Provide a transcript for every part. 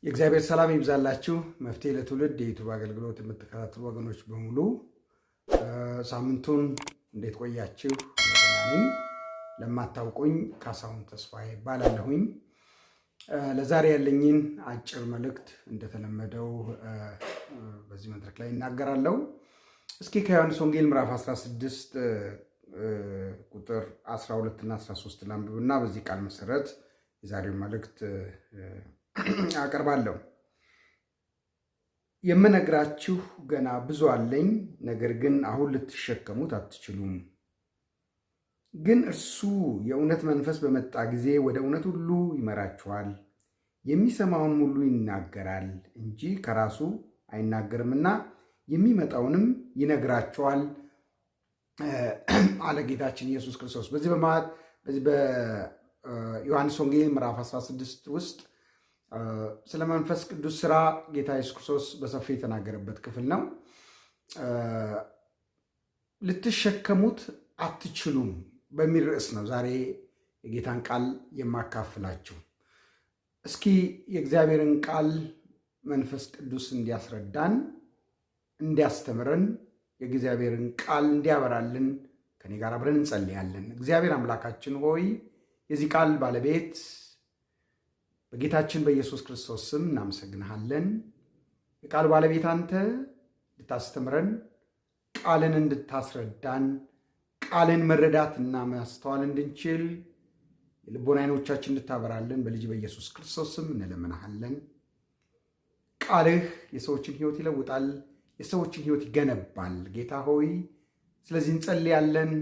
የእግዚአብሔር ሰላም ይብዛላችሁ። መፍትሄ ለትውልድ የዩቲዩብ አገልግሎት የምትከታተሉ ወገኖች በሙሉ ሳምንቱን እንዴት ቆያችሁ? ለማታውቁኝ ካሳሁን ተስፋዬ እባላለሁኝ። ለዛሬ ያለኝን አጭር መልእክት እንደተለመደው በዚህ መድረክ ላይ እናገራለሁ። እስኪ ከዮሐንስ ወንጌል ምዕራፍ 16 ቁጥር 12 እና 13 ላንብብና በዚህ ቃል መሰረት የዛሬውን መልእክት አቀርባለሁ። የምነግራችሁ ገና ብዙ አለኝ፣ ነገር ግን አሁን ልትሸከሙት አትችሉም። ግን እርሱ የእውነት መንፈስ በመጣ ጊዜ ወደ እውነት ሁሉ ይመራችኋል። የሚሰማውን ሁሉ ይናገራል እንጂ ከራሱ አይናገርምና የሚመጣውንም ይነግራችኋል አለ ጌታችን ኢየሱስ ክርስቶስ። በዚህ በዮሐንስ ወንጌል ምዕራፍ 16 ውስጥ ስለ መንፈስ ቅዱስ ስራ ጌታ ኢየሱስ ክርስቶስ በሰፊ የተናገረበት ክፍል ነው። ልትሸከሙት አትችሉም በሚል ርዕስ ነው ዛሬ የጌታን ቃል የማካፍላችሁ። እስኪ የእግዚአብሔርን ቃል መንፈስ ቅዱስ እንዲያስረዳን፣ እንዲያስተምረን፣ የእግዚአብሔርን ቃል እንዲያበራልን ከኔ ጋር አብረን እንጸልያለን። እግዚአብሔር አምላካችን ሆይ የዚህ ቃል ባለቤት በጌታችን በኢየሱስ ክርስቶስ ስም እናመሰግንሃለን። የቃል ባለቤት አንተ እንድታስተምረን፣ ቃልን እንድታስረዳን፣ ቃልን መረዳትና ማስተዋል እንድንችል የልቦና ዓይኖቻችን እንድታበራልን በልጅ በኢየሱስ ክርስቶስ ስም እንለምንሃለን። ቃልህ የሰዎችን ሕይወት ይለውጣል፣ የሰዎችን ሕይወት ይገነባል። ጌታ ሆይ ስለዚህ እንጸልያለን።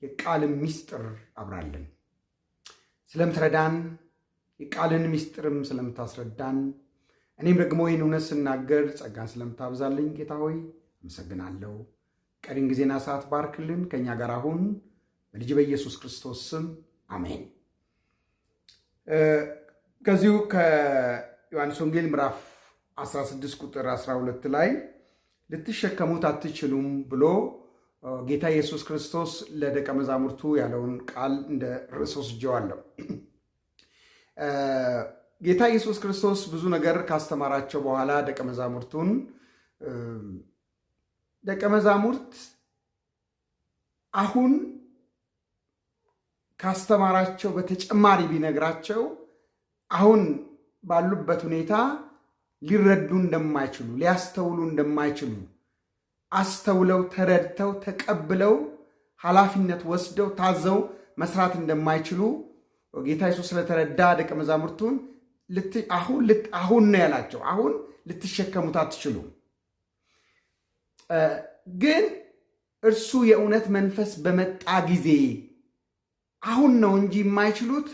የቃልን ምስጢር አብራልን። ስለምትረዳን የቃልን ምስጢርም ስለምታስረዳን እኔም ደግሞ ይህን እውነት ስናገር ጸጋን ስለምታብዛልኝ ጌታ ሆይ አመሰግናለሁ። ቀሪን ጊዜና ሰዓት ባርክልን። ከእኛ ጋር አሁን በልጅ በኢየሱስ ክርስቶስ ስም አሜን። ከዚሁ ከዮሐንስ ወንጌል ምዕራፍ 16 ቁጥር 12 ላይ ልትሸከሙት አትችሉም ብሎ ጌታ ኢየሱስ ክርስቶስ ለደቀ መዛሙርቱ ያለውን ቃል እንደ ርዕስ ወስጄዋለሁ። ጌታ ኢየሱስ ክርስቶስ ብዙ ነገር ካስተማራቸው በኋላ ደቀ መዛሙርት አሁን ካስተማራቸው በተጨማሪ ቢነግራቸው አሁን ባሉበት ሁኔታ ሊረዱ እንደማይችሉ፣ ሊያስተውሉ እንደማይችሉ፣ አስተውለው ተረድተው ተቀብለው ኃላፊነት ወስደው ታዘው መስራት እንደማይችሉ ጌታ ኢየሱስ ስለተረዳ ደቀ መዛሙርቱን አሁን ነው ያላቸው። አሁን ልትሸከሙት አትችሉም። ግን እርሱ የእውነት መንፈስ በመጣ ጊዜ አሁን ነው እንጂ የማይችሉት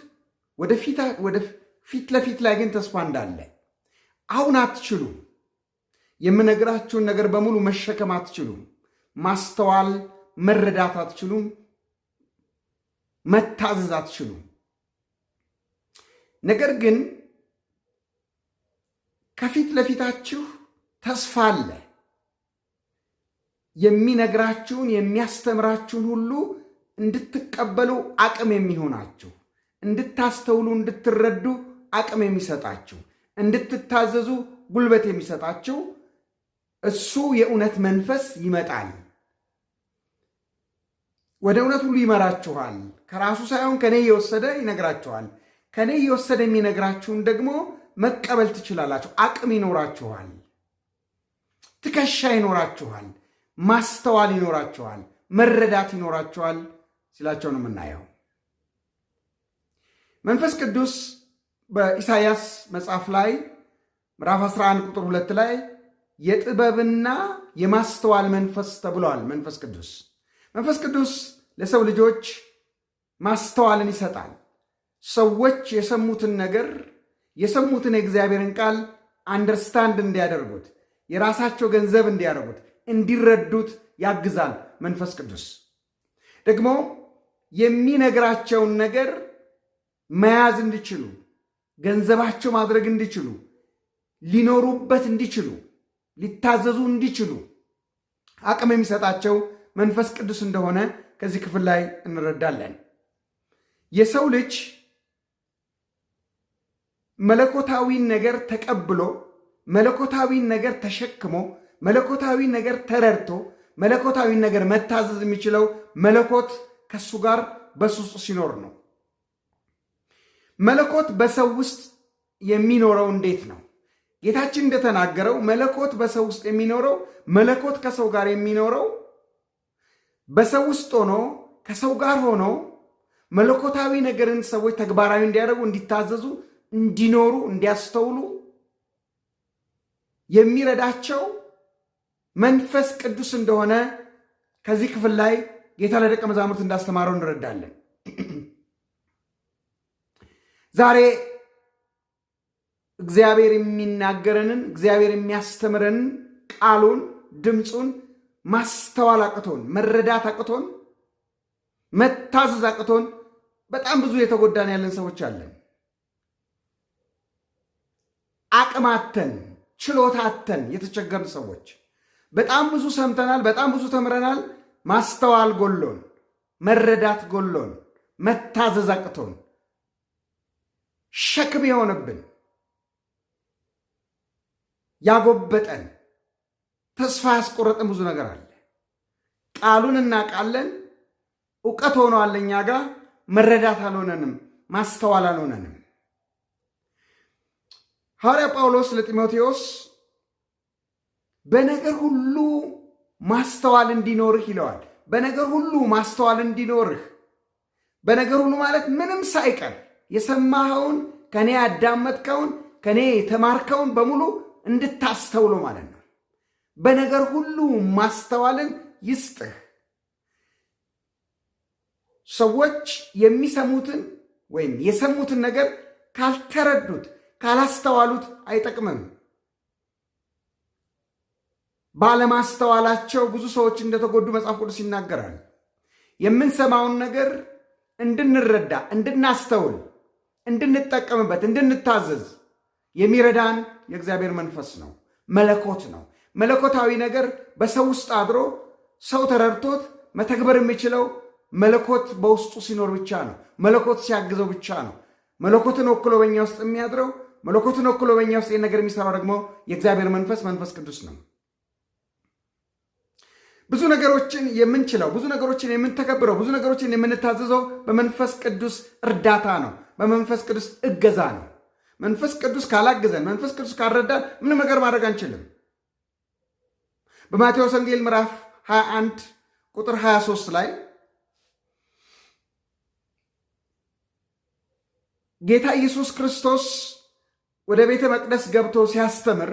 ፊት ለፊት ላይ ግን ተስፋ እንዳለ። አሁን አትችሉም። የምነግራችሁን ነገር በሙሉ መሸከም አትችሉም። ማስተዋል፣ መረዳት አትችሉም። መታዘዝ አትችሉም። ነገር ግን ከፊት ለፊታችሁ ተስፋ አለ። የሚነግራችሁን የሚያስተምራችሁን ሁሉ እንድትቀበሉ አቅም የሚሆናችሁ፣ እንድታስተውሉ፣ እንድትረዱ አቅም የሚሰጣችሁ፣ እንድትታዘዙ ጉልበት የሚሰጣችሁ እሱ የእውነት መንፈስ ይመጣል። ወደ እውነት ሁሉ ይመራችኋል። ከራሱ ሳይሆን ከኔ እየወሰደ ይነግራችኋል። ከኔ እየወሰደ የሚነግራችሁን ደግሞ መቀበል ትችላላችሁ። አቅም ይኖራችኋል። ትከሻ ይኖራችኋል። ማስተዋል ይኖራችኋል። መረዳት ይኖራችኋል ሲላቸው ነው የምናየው። መንፈስ ቅዱስ በኢሳይያስ መጽሐፍ ላይ ምዕራፍ 11 ቁጥር 2 ላይ የጥበብና የማስተዋል መንፈስ ተብሏል። መንፈስ ቅዱስ ለሰው ልጆች ማስተዋልን ይሰጣል። ሰዎች የሰሙትን ነገር የሰሙትን የእግዚአብሔርን ቃል አንደርስታንድ እንዲያደርጉት፣ የራሳቸው ገንዘብ እንዲያደርጉት፣ እንዲረዱት ያግዛል። መንፈስ ቅዱስ ደግሞ የሚነግራቸውን ነገር መያዝ እንዲችሉ፣ ገንዘባቸው ማድረግ እንዲችሉ፣ ሊኖሩበት እንዲችሉ፣ ሊታዘዙ እንዲችሉ አቅም የሚሰጣቸው መንፈስ ቅዱስ እንደሆነ ከዚህ ክፍል ላይ እንረዳለን። የሰው ልጅ መለኮታዊ ነገር ተቀብሎ መለኮታዊ ነገር ተሸክሞ መለኮታዊ ነገር ተረድቶ መለኮታዊ ነገር መታዘዝ የሚችለው መለኮት ከሱ ጋር በሱ ውስጥ ሲኖር ነው። መለኮት በሰው ውስጥ የሚኖረው እንዴት ነው? ጌታችን እንደተናገረው መለኮት በሰው ውስጥ የሚኖረው መለኮት ከሰው ጋር የሚኖረው በሰው ውስጥ ሆኖ ከሰው ጋር ሆኖ መለኮታዊ ነገርን ሰዎች ተግባራዊ እንዲያደርጉ፣ እንዲታዘዙ፣ እንዲኖሩ፣ እንዲያስተውሉ የሚረዳቸው መንፈስ ቅዱስ እንደሆነ ከዚህ ክፍል ላይ ጌታ ለደቀ መዛሙርት እንዳስተማረው እንረዳለን። ዛሬ እግዚአብሔር የሚናገረንን እግዚአብሔር የሚያስተምረንን ቃሉን ድምፁን ማስተዋል አቅቶን መረዳት አቅቶን መታዘዝ አቅቶን በጣም ብዙ የተጎዳን ያለን ሰዎች አለን። አቅማተን ችሎታተን የተቸገርን ሰዎች በጣም ብዙ ሰምተናል፣ በጣም ብዙ ተምረናል። ማስተዋል ጎሎን፣ መረዳት ጎሎን፣ መታዘዝ አቅቶን ሸክም የሆነብን ያጎበጠን ተስፋ ያስቆረጠን ብዙ ነገር አለ። ቃሉን እናውቃለን፣ እውቀት ሆኗል እኛ ጋር፣ መረዳት አልሆነንም፣ ማስተዋል አልሆነንም። ሐዋርያ ጳውሎስ ለጢሞቴዎስ በነገር ሁሉ ማስተዋል እንዲኖርህ ይለዋል። በነገር ሁሉ ማስተዋል እንዲኖርህ፣ በነገር ሁሉ ማለት ምንም ሳይቀር የሰማኸውን ከኔ ያዳመጥከውን ከኔ የተማርከውን በሙሉ እንድታስተውሎ ማለት ነው። በነገር ሁሉ ማስተዋልን ይስጥህ። ሰዎች የሚሰሙትን ወይም የሰሙትን ነገር ካልተረዱት ካላስተዋሉት አይጠቅምም። ባለማስተዋላቸው ብዙ ሰዎች እንደተጎዱ መጽሐፍ ቅዱስ ይናገራል። የምንሰማውን ነገር እንድንረዳ፣ እንድናስተውል፣ እንድንጠቀምበት፣ እንድንታዘዝ የሚረዳን የእግዚአብሔር መንፈስ ነው፣ መለኮት ነው። መለኮታዊ ነገር በሰው ውስጥ አድሮ ሰው ተረድቶት መተግበር የሚችለው መለኮት በውስጡ ሲኖር ብቻ ነው። መለኮት ሲያግዘው ብቻ ነው። መለኮትን ወክሎ በኛ ውስጥ የሚያድረው፣ መለኮትን ወክሎ በኛ ውስጥ ይህን ነገር የሚሰራው ደግሞ የእግዚአብሔር መንፈስ ቅዱስ ነው። ብዙ ነገሮችን የምንችለው፣ ብዙ ነገሮችን የምንተገብረው፣ ብዙ ነገሮችን የምንታዘዘው በመንፈስ ቅዱስ እርዳታ ነው፣ በመንፈስ ቅዱስ እገዛ ነው። መንፈስ ቅዱስ ካላገዘን፣ መንፈስ ቅዱስ ካልረዳን ምንም ነገር ማድረግ አንችልም። በማቴዎስ ወንጌል ምዕራፍ 21 ቁጥር 23 ላይ ጌታ ኢየሱስ ክርስቶስ ወደ ቤተ መቅደስ ገብቶ ሲያስተምር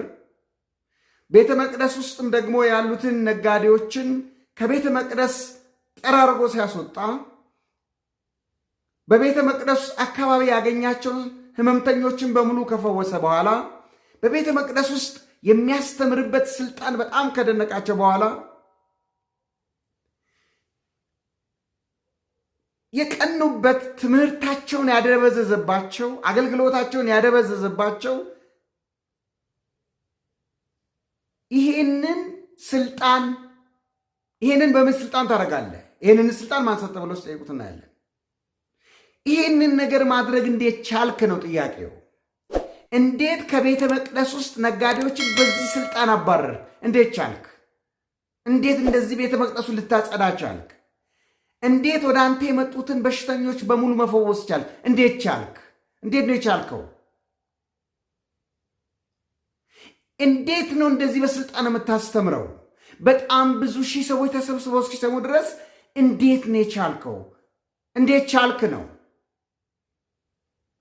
ቤተ መቅደስ ውስጥም ደግሞ ያሉትን ነጋዴዎችን ከቤተ መቅደስ ጠራርጎ ሲያስወጣ በቤተ መቅደስ አካባቢ ያገኛቸውን ሕመምተኞችን በሙሉ ከፈወሰ በኋላ በቤተ መቅደስ ውስጥ የሚያስተምርበት ስልጣን በጣም ከደነቃቸው በኋላ የቀኑበት ትምህርታቸውን ያደበዘዘባቸው፣ አገልግሎታቸውን ያደበዘዘባቸው ይሄንን በምን ስልጣን ታደርጋለህ? ይሄንን ስልጣን ማን ሰጠህ ብለው ሲጠይቁት እናያለን። ይሄንን ነገር ማድረግ እንዴት ቻልክ ነው ጥያቄው። እንዴት ከቤተ መቅደስ ውስጥ ነጋዴዎችን በዚህ ስልጣን አባረር? እንዴት ቻልክ? እንዴት እንደዚህ ቤተ መቅደሱን ልታጸዳ ቻልክ? እንዴት ወደ አንተ የመጡትን በሽተኞች በሙሉ መፈወስ ቻልክ? እንዴት ቻልክ? እንዴት ነው የቻልከው? እንዴት ነው እንደዚህ በስልጣን የምታስተምረው? በጣም ብዙ ሺህ ሰዎች ተሰብስበው እስኪሰሙ ድረስ እንዴት ነው የቻልከው? እንዴት ቻልክ ነው።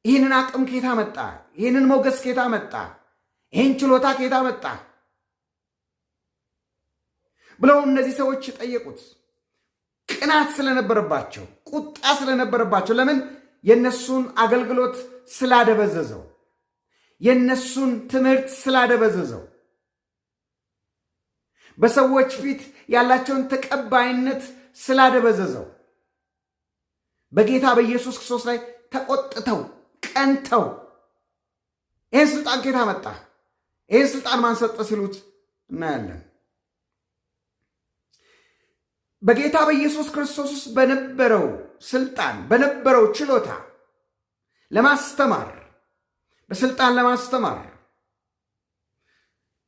ይህንን አቅም ኬታ መጣ? ይህንን ሞገስ ኬታ መጣ? ይህን ችሎታ ኬታ መጣ ብለው እነዚህ ሰዎች ጠየቁት። ቅናት ስለነበረባቸው፣ ቁጣ ስለነበረባቸው፣ ለምን? የነሱን አገልግሎት ስላደበዘዘው፣ የነሱን ትምህርት ስላደበዘዘው፣ በሰዎች ፊት ያላቸውን ተቀባይነት ስላደበዘዘው፣ በጌታ በኢየሱስ ክርስቶስ ላይ ተቆጥተው ቀንተው ይህን ስልጣን ኬታ መጣ? ይህን ስልጣን ማን ሰጠ ሲሉት እናያለን። በጌታ በኢየሱስ ክርስቶስ ውስጥ በነበረው ስልጣን፣ በነበረው ችሎታ ለማስተማር፣ በስልጣን ለማስተማር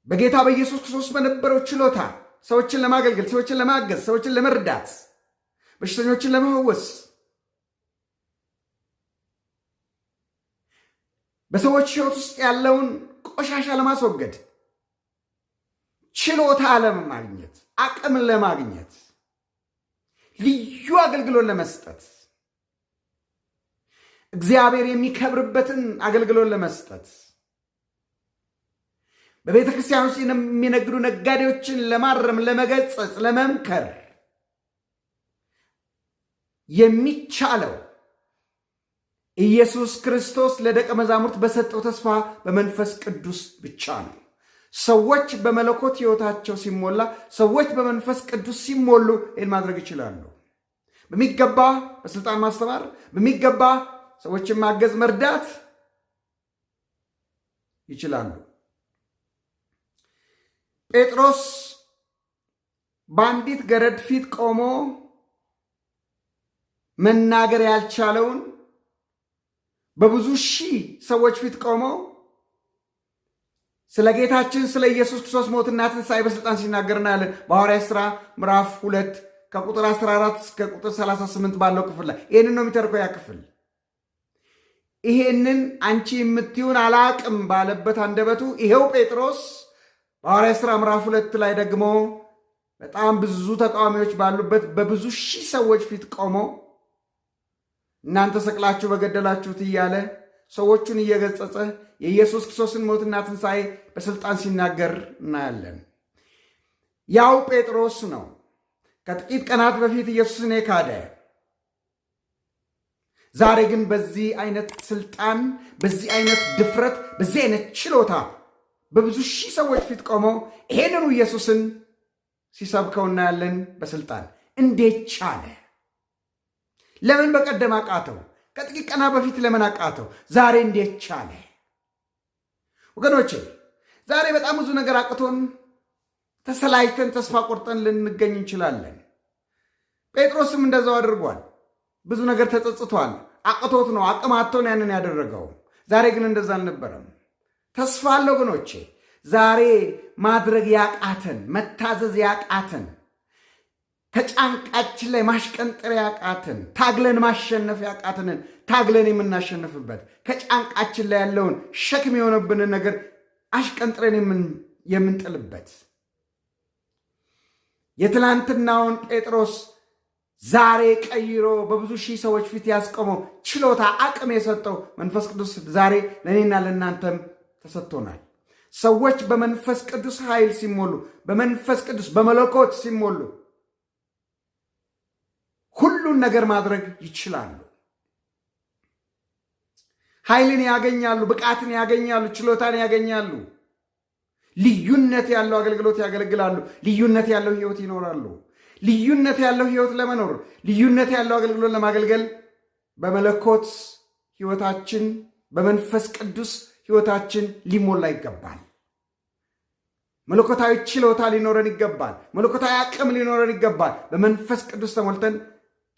በጌታ በኢየሱስ ክርስቶስ በነበረው ችሎታ ሰዎችን ለማገልገል፣ ሰዎችን ለማገዝ፣ ሰዎችን ለመርዳት፣ በሽተኞችን ለመፈወስ፣ በሰዎች ሕይወት ውስጥ ያለውን ቆሻሻ ለማስወገድ፣ ችሎታ ለማግኘት፣ አቅም ለማግኘት፣ ልዩ አገልግሎት ለመስጠት፣ እግዚአብሔር የሚከብርበትን አገልግሎት ለመስጠት፣ በቤተ ክርስቲያን ውስጥ የሚነግዱ ነጋዴዎችን ለማረም፣ ለመገጸጽ፣ ለመምከር የሚቻለው ኢየሱስ ክርስቶስ ለደቀ መዛሙርት በሰጠው ተስፋ በመንፈስ ቅዱስ ብቻ ነው። ሰዎች በመለኮት ሕይወታቸው ሲሞላ፣ ሰዎች በመንፈስ ቅዱስ ሲሞሉ ይህን ማድረግ ይችላሉ። በሚገባ በስልጣን ማስተማር፣ በሚገባ ሰዎችን ማገዝ፣ መርዳት ይችላሉ። ጴጥሮስ በአንዲት ገረድ ፊት ቆሞ መናገር ያልቻለውን በብዙ ሺህ ሰዎች ፊት ቆሞ ስለ ጌታችን ስለ ኢየሱስ ክርስቶስ ሞትና ትንሣኤ በስልጣን ሲናገር እናያለን። በሐዋርያት ሥራ ምዕራፍ 2 ከቁጥር 14 እስከ ቁጥር 38 ባለው ክፍል ላይ ይህንን ነው የሚተርከው። ያ ክፍል ይሄንን አንቺ የምትዩን አላቅም ባለበት አንደበቱ ይሄው ጴጥሮስ በሐዋርያት ሥራ ምዕራፍ 2 ላይ ደግሞ በጣም ብዙ ተቃዋሚዎች ባሉበት በብዙ ሺህ ሰዎች ፊት ቆሞ እናንተ ሰቅላችሁ በገደላችሁት እያለ ሰዎቹን እየገጸጸ የኢየሱስ ክርስቶስን ሞትና ትንሣኤ በስልጣን ሲናገር እናያለን። ያው ጴጥሮስ ነው ከጥቂት ቀናት በፊት ኢየሱስን የካደ። ዛሬ ግን በዚህ አይነት ስልጣን፣ በዚህ አይነት ድፍረት፣ በዚህ አይነት ችሎታ በብዙ ሺህ ሰዎች ፊት ቆሞ ይሄንኑ ኢየሱስን ሲሰብከው እናያለን። በስልጣን እንዴት ቻለ? ለምን በቀደም አቃተው? ከጥቂት ቀናት በፊት ለምን አቃተው? ዛሬ እንዴት ቻለ? ወገኖቼ ዛሬ በጣም ብዙ ነገር አቅቶን ተሰላይተን ተስፋ ቆርጠን ልንገኝ እንችላለን። ጴጥሮስም እንደዛው አድርጓል። ብዙ ነገር ተጸጽቷል። አቅቶት ነው፣ አቅም አጥቶን ያንን ያደረገው። ዛሬ ግን እንደዛ አልነበረም። ተስፋ አለ ወገኖቼ። ዛሬ ማድረግ ያቃተን፣ መታዘዝ ያቃተን፣ ከጫንቃችን ላይ ማሽቀንጠር ያቃተን፣ ታግለን ማሸነፍ ያቃተንን ታግለን የምናሸንፍበት፣ ከጫንቃችን ላይ ያለውን ሸክም የሆነብንን ነገር አሽቀንጥረን የምንጥልበት፣ የትላንትናውን ጴጥሮስ ዛሬ ቀይሮ በብዙ ሺህ ሰዎች ፊት ያስቆመው ችሎታ፣ አቅም የሰጠው መንፈስ ቅዱስ ዛሬ ለእኔና ለእናንተም ተሰጥቶናል። ሰዎች በመንፈስ ቅዱስ ኃይል ሲሞሉ፣ በመንፈስ ቅዱስ በመለኮት ሲሞሉ ሁሉን ነገር ማድረግ ይችላሉ። ኃይልን ያገኛሉ፣ ብቃትን ያገኛሉ፣ ችሎታን ያገኛሉ። ልዩነት ያለው አገልግሎት ያገለግላሉ። ልዩነት ያለው ሕይወት ይኖራሉ። ልዩነት ያለው ሕይወት ለመኖር፣ ልዩነት ያለው አገልግሎት ለማገልገል በመለኮት ሕይወታችን፣ በመንፈስ ቅዱስ ሕይወታችን ሊሞላ ይገባል። መለኮታዊ ችሎታ ሊኖረን ይገባል። መለኮታዊ አቅም ሊኖረን ይገባል። በመንፈስ ቅዱስ ተሞልተን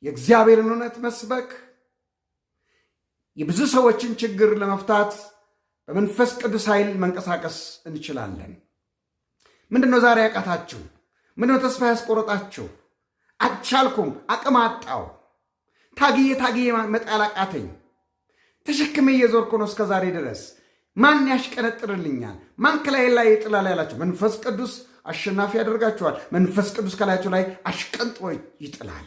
የእግዚአብሔርን እውነት መስበክ፣ የብዙ ሰዎችን ችግር ለመፍታት በመንፈስ ቅዱስ ኃይል መንቀሳቀስ እንችላለን። ምንድነው ዛሬ ያቃታችሁ? ምንድነው ተስፋ ያስቆረጣችሁ? አልቻልኩም፣ አቅም አጣው፣ ታግዬ መጣል አቃተኝ፣ ተሸክሜ እየዞርኩ ነው እስከ ዛሬ ድረስ፣ ማን ያሽቀነጥርልኛል? ማን ከላይ ላይ ይጥላል ያላችሁ፣ መንፈስ ቅዱስ አሸናፊ ያደርጋችኋል። መንፈስ ቅዱስ ከላያችሁ ላይ አሽቀንጥሮ ይጥላል።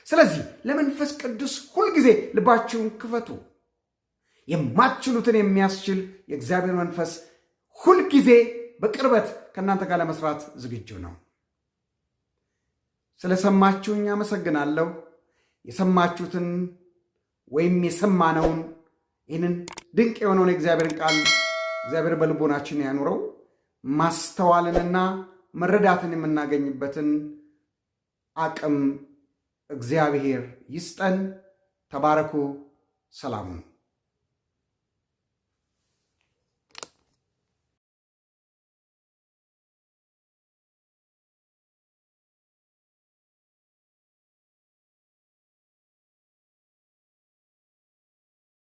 ስለዚህ ለመንፈስ ቅዱስ ሁልጊዜ ልባችሁን ክፈቱ። የማትችሉትን የሚያስችል የእግዚአብሔር መንፈስ ሁልጊዜ በቅርበት ከእናንተ ጋር ለመስራት ዝግጁ ነው። ስለሰማችሁኝ አመሰግናለሁ። የሰማችሁትን ወይም የሰማነውን ይህንን ድንቅ የሆነውን የእግዚአብሔርን ቃል እግዚአብሔር በልቦናችን ያኑረው። ማስተዋልንና መረዳትን የምናገኝበትን አቅም እግዚአብሔር ይስጠን። ተባረኩ። ሰላሙን